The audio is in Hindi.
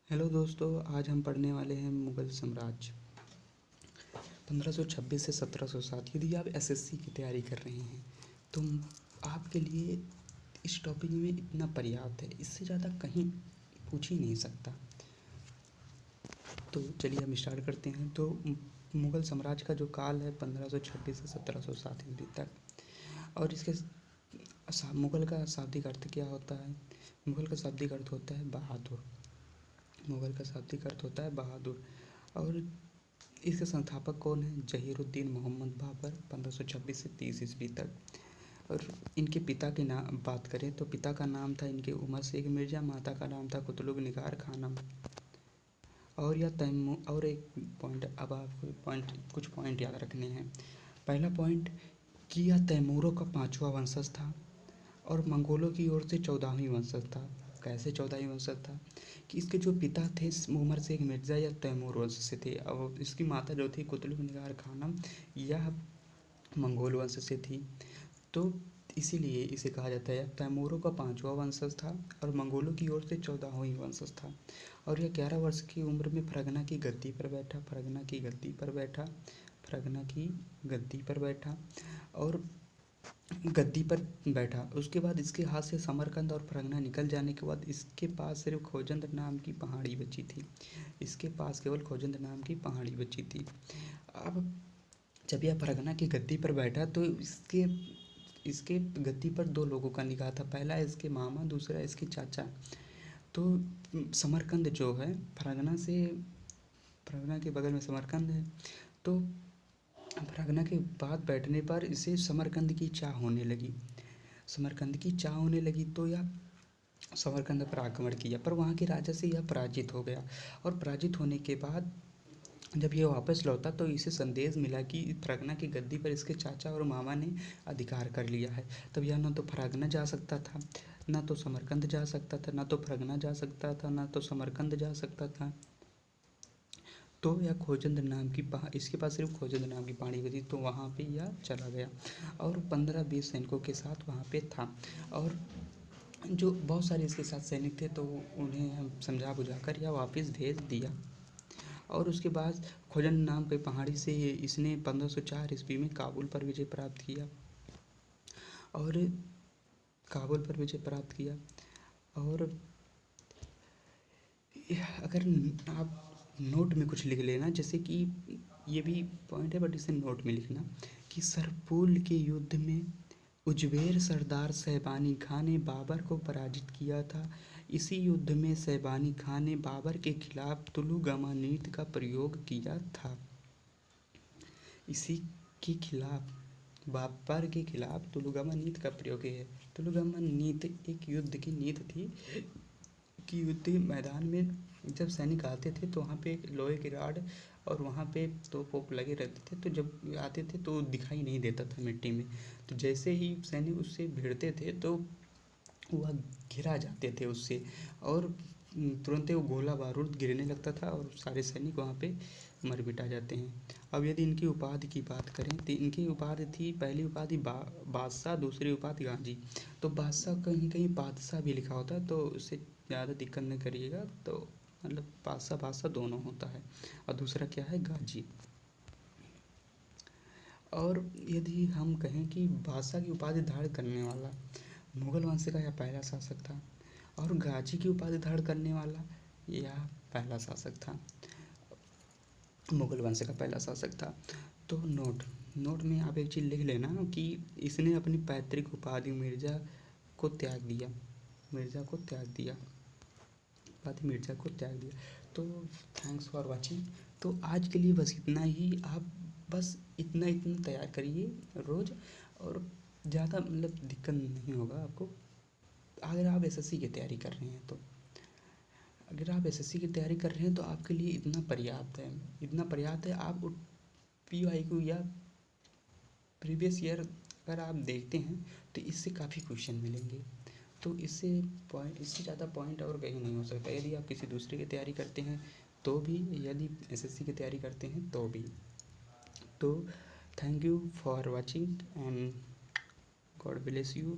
हेलो दोस्तों, आज हम पढ़ने वाले हैं मुग़ल साम्राज्य 1526 से 1707। यदि आप एसएससी की तैयारी कर रहे हैं तो आपके लिए इस टॉपिक में इतना पर्याप्त है, इससे ज़्यादा कहीं पूछ ही नहीं सकता। तो चलिए हम स्टार्ट करते हैं। तो मुग़ल साम्राज्य का जो काल है 1526 से 1707 ईस्वी तक। और इसके मुग़ल का शाब्दिक अर्थ क्या होता है? मुग़ल का शाब्दिक अर्थ होता है बहादुर। मुग़ल का शाब्दिक अर्थ होता है बहादुर। और इसके संस्थापक कौन हैं? जहीरुद्दीन मोहम्मद बाबर 1526 से 30 ईस्वी तक। और इनके पिता के नाम बात करें तो पिता का नाम था इनके उमर शेख मिर्ज़ा, माता का नाम था कुतुब निगार खानम। और यह तैमूर। और एक पॉइंट, अब आपको कुछ पॉइंट याद रखने हैं। पहला पॉइंट कि यह तैमूरों का 5वां वंशज था और मंगोलों की ओर से 14वीं वंशज था। कैसे 14वीं वंशज था? कि इसके जो पिता थे उमर शेख मिर्ज़ा या तैमूर वंश से थे, और इसकी माता जो थी कुतुब निगार खानम, यह मंगोल वंश से थी। तो इसीलिए इसे कहा जाता है तैमूरों का 5वां वंशज था और मंगोलों की ओर से 14वीं वंशज था। और यह 11 वर्ष की उम्र में फरगना की गद्दी पर बैठा। और गद्दी पर बैठा। उसके बाद इसके हाथ से समरकंद और फरगना निकल जाने के बाद इसके पास सिर्फ खोजंद नाम की पहाड़ी बची थी। इसके पास केवल खोजंद नाम की पहाड़ी बची थी। अब जब यह फरगना की गद्दी पर बैठा तो इसके इसके गद्दी पर 2 लोगों का निगाह था। पहला इसके मामा, दूसरा इसके चाचा। तो समरकंद जो है फरगना के बगल में समरकंद है। तो फरगना के बाद बैठने पर इसे समरकंद की चाह होने लगी। तो यह समरकंद पर आक्रमण किया, पर वहाँ के राजा से यह पराजित हो गया। और पराजित होने के बाद जब यह वापस लौटा तो इसे संदेश मिला कि फरगना की गद्दी पर इसके चाचा और मामा ने अधिकार कर लिया है। तब यह न तो फरगना जा सकता था, न तो समरकंद जा सकता था, न तो फरगना जा सकता था, न तो समरकंद जा सकता था। तो यह खोजंद नाम की इसके पास सिर्फ खोजंद नाम की पहाड़ी बची, तो वहाँ पे यह चला गया और 15-20 सैनिकों के साथ वहाँ पे था। और जो बहुत सारे इसके साथ सैनिक थे तो उन्हें हम समझा बुझा कर यह वापस भेज दिया। और उसके बाद खोजंद नाम के पहाड़ी से इसने 1504 ईस्वी में काबुल पर विजय प्राप्त किया। और अगर आप नोट में कुछ लिख लेना, जैसे कि ये भी पॉइंट है बट इसे नोट में लिखना कि सरपुल के युद्ध में उज्बेर सरदार सहबानी खां ने बाबर को पराजित किया था। इसी युद्ध में सहबानी खां ने बाबर के खिलाफ तुलुगमानीत का प्रयोग किया था। इसी के खिलाफ बाबर के खिलाफ तुलुगमानीत का प्रयोग है। तुलुगमानीत एक युद्ध की नीति थी कि युद्ध मैदान में जब सैनिक आते थे तो वहाँ पे लोहे की राड और वहाँ पे तोप वोप लगे रहते थे, तो जब आते थे तो दिखाई नहीं देता था मिट्टी में। तो जैसे ही सैनिक उससे भिड़ते थे तो वह घिरा जाते थे उससे, और तुरंत ही वो गोला बारूद गिरने लगता था और सारे सैनिक वहाँ पे मर मिटा जाते हैं। अब यदि इनकी उपाधि की बात करें तो इनकी उपाधि थी, पहली उपाधि बादशाह, दूसरी उपाधि गाजी। तो बादशाह कहीं कहीं बादशाह भी लिखा होता है, तो उससे ज़्यादा दिक्कत नहीं करिएगा। तो मतलब बादशाह दोनों होता है। और दूसरा क्या है? गाजी। और यदि हम कहें कि बादशाह की उपाधि धारण करने वाला मुगल वंश का यह पहला शासक था, और गाजी की उपाधि धारण करने वाला यह पहला शासक था, मुगल वंश का पहला शासक था। तो नोट में आप एक चीज़ लिख लेना कि इसने अपनी पैतृक उपाधि मिर्ज़ा को त्याग दिया। तो थैंक्स फॉर वाचिंग। तो आज के लिए बस इतना ही। आप बस इतना तैयार करिए रोज़, और ज़्यादा मतलब दिक्कत नहीं होगा आपको। अगर आप एसएससी की तैयारी कर रहे हैं तो आपके लिए इतना पर्याप्त है। आप PYQ या प्रीवियस ईयर अगर आप देखते हैं तो इससे काफ़ी क्वेश्चन मिलेंगे। तो इससे ज़्यादा पॉइंट और कहीं नहीं हो सकता। यदि आप किसी दूसरे की तैयारी करते हैं तो भी, यदि एसएससी की तैयारी करते हैं तो भी। तो thank you for watching and God bless you.